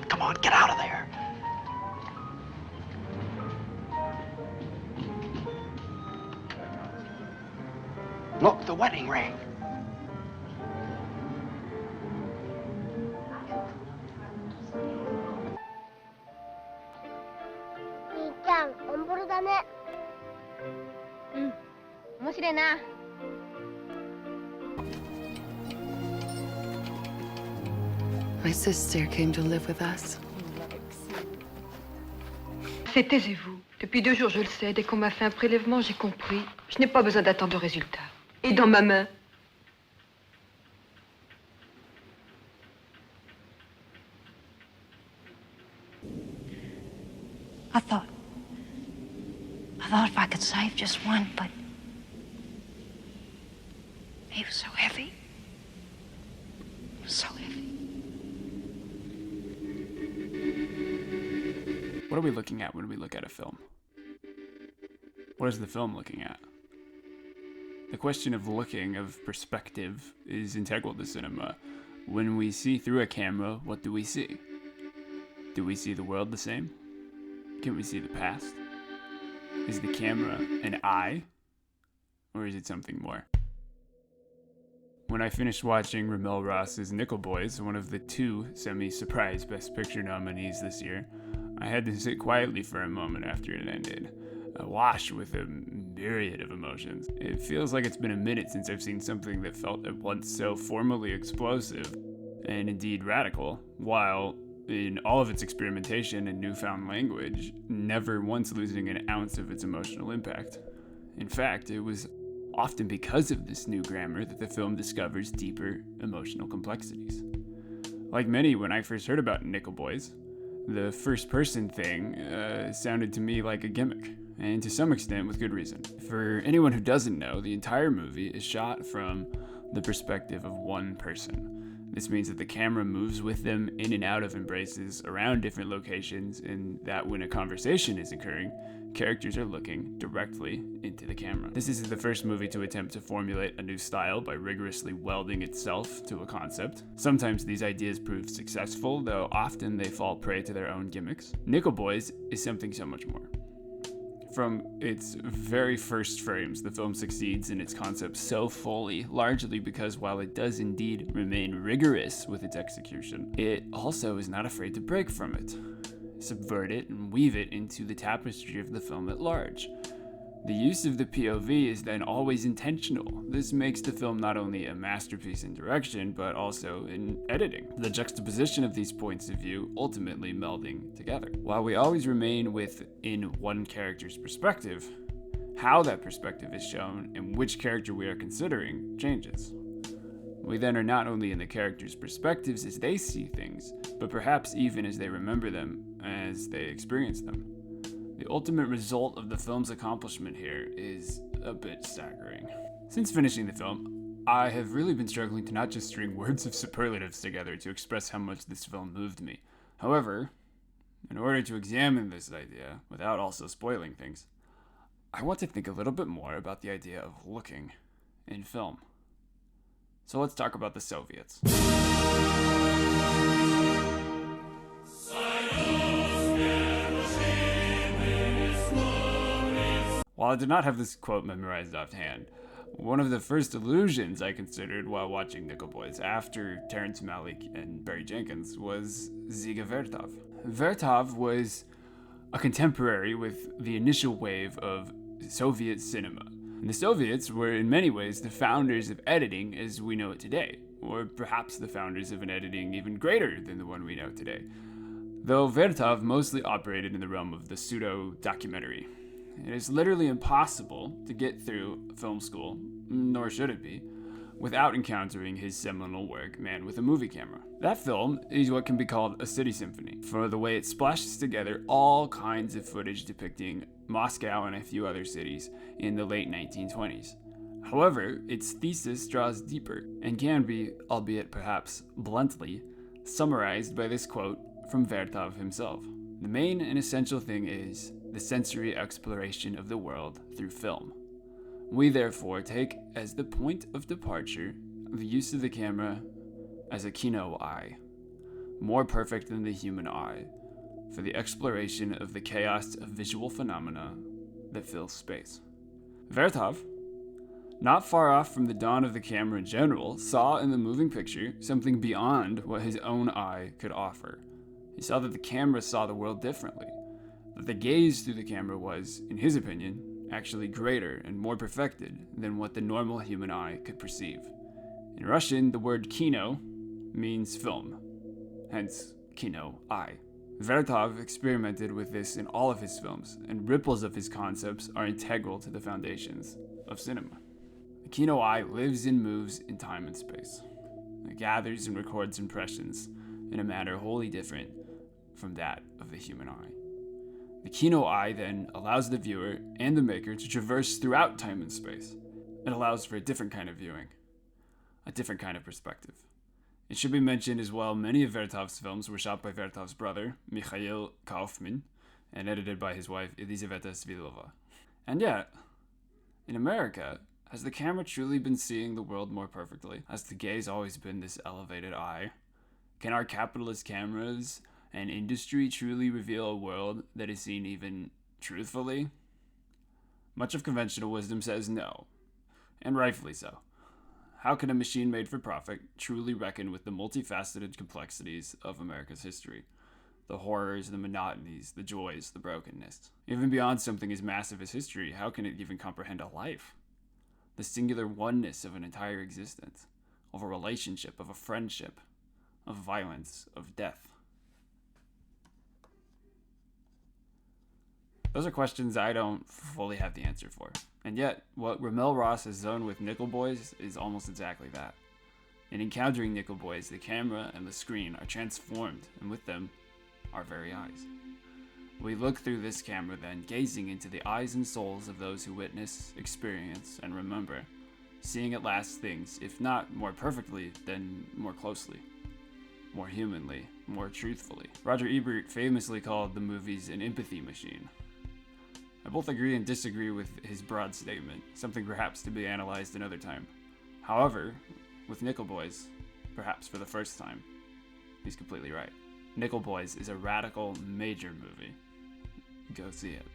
come on, get out of there. Look, the wedding ring. My sister came to live with us. C'est taisez-vous. Depuis 2 jours, je le sais. Dès qu'on m'a fait un prélèvement, j'ai compris. Je n'ai pas besoin d'attendre le résultat. Et dans ma main. I thought if I could save just one, but he was so heavy. So heavy. What are we looking at when we look at a film? What is the film looking at? The question of looking, of perspective, is integral to cinema. When we see through a camera, what do we see? Do we see the world the same? Can we see the past? Is the camera an eye? Or is it something more? When I finished watching RaMell Ross's Nickel Boys, one of the 2 semi-surprise Best Picture nominees this year, I had to sit quietly for a moment after it ended, awash with a myriad of emotions. It feels like it's been a minute since I've seen something that felt at once so formally explosive, and indeed radical, while, in all of its experimentation and newfound language, never once losing an ounce of its emotional impact. In fact, it was often because of this new grammar that the film discovers deeper emotional complexities. Like many, when I first heard about Nickel Boys, the first-person thing sounded to me like a gimmick, and to some extent with good reason. For anyone who doesn't know, the entire movie is shot from the perspective of one person. This means that the camera moves with them in and out of embraces around different locations, and that when a conversation is occurring, characters are looking directly into the camera. This is the first movie to attempt to formulate a new style by rigorously welding itself to a concept. Sometimes these ideas prove successful, though often they fall prey to their own gimmicks. Nickel Boys is something so much more. From its very first frames, the film succeeds in its concept so fully, largely because while it does indeed remain rigorous with its execution, it also is not afraid to break from it, subvert it, and weave it into the tapestry of the film at large. The use of the POV is then always intentional. This makes the film not only a masterpiece in direction, but also in editing. The juxtaposition of these points of view ultimately melding together. While we always remain within one character's perspective, how that perspective is shown and which character we are considering changes. We then are not only in the characters' perspectives as they see things, but perhaps even as they remember them as they experience them. The ultimate result of the film's accomplishment here is a bit staggering. Since finishing the film, I have really been struggling to not just string words of superlatives together to express how much this film moved me. However, in order to examine this idea without also spoiling things, I want to think a little bit more about the idea of looking in film. So let's talk about the Soviets. While I did not have this quote memorized offhand, one of the first illusions I considered while watching Nickel Boys after Terrence Malick and Barry Jenkins was Dziga Vertov. Vertov was a contemporary with the initial wave of Soviet cinema. And the Soviets were in many ways the founders of editing as we know it today, or perhaps the founders of an editing even greater than the one we know today. Though Vertov mostly operated in the realm of the pseudo-documentary. It is literally impossible to get through film school, nor should it be, without encountering his seminal work, Man with a Movie Camera. That film is what can be called a city symphony, for the way it splashes together all kinds of footage depicting Moscow and a few other cities in the late 1920s. However, its thesis draws deeper, and can be, albeit perhaps bluntly, summarized by this quote from Vertov himself. The main and essential thing is the sensory exploration of the world through film. We therefore take as the point of departure the use of the camera as a kino eye. more perfect than the human eye, for the exploration of the chaos of visual phenomena that fills space. Vertov, not far off from the dawn of the camera in general, saw in the moving picture something beyond what his own eye could offer. He saw that the camera saw the world differently, that the gaze through the camera was, in his opinion, actually greater and more perfected than what the normal human eye could perceive. In Russian, the word kino means film, hence kino, eye. Vertov experimented with this in all of his films, and ripples of his concepts are integral to the foundations of cinema. The kino eye lives and moves in time and space. It gathers and records impressions in a manner wholly different from that of the human eye. The kino eye then allows the viewer and the maker to traverse throughout time and space. It allows for a different kind of viewing, a different kind of perspective. It should be mentioned as well, many of Vertov's films were shot by Vertov's brother, Mikhail Kaufman, and edited by his wife, Elizaveta Svilova. And yet, in America, has the camera truly been seeing the world more perfectly? Has the gaze always been this elevated eye? Can our capitalist cameras and industry truly reveal a world that is seen even truthfully? Much of conventional wisdom says no, and rightfully so. How can a machine made for profit truly reckon with the multifaceted complexities of America's history? The horrors, the monotonies, the joys, the brokenness. Even beyond something as massive as history, how can it even comprehend a life? The singular oneness of an entire existence, of a relationship, of a friendship, of violence, of death. Those are questions I don't fully have the answer for. And yet, what RaMell Ross has done with Nickel Boys is almost exactly that. In encountering Nickel Boys, the camera and the screen are transformed, and with them, our very eyes. We look through this camera then, gazing into the eyes and souls of those who witness, experience, and remember, seeing at last things, if not more perfectly, then more closely, more humanly, more truthfully. Roger Ebert famously called the movies an empathy machine. I both agree and disagree with his broad statement, something perhaps to be analyzed another time. However, with Nickel Boys, perhaps for the first time, he's completely right. Nickel Boys is a radical, major movie. Go see it.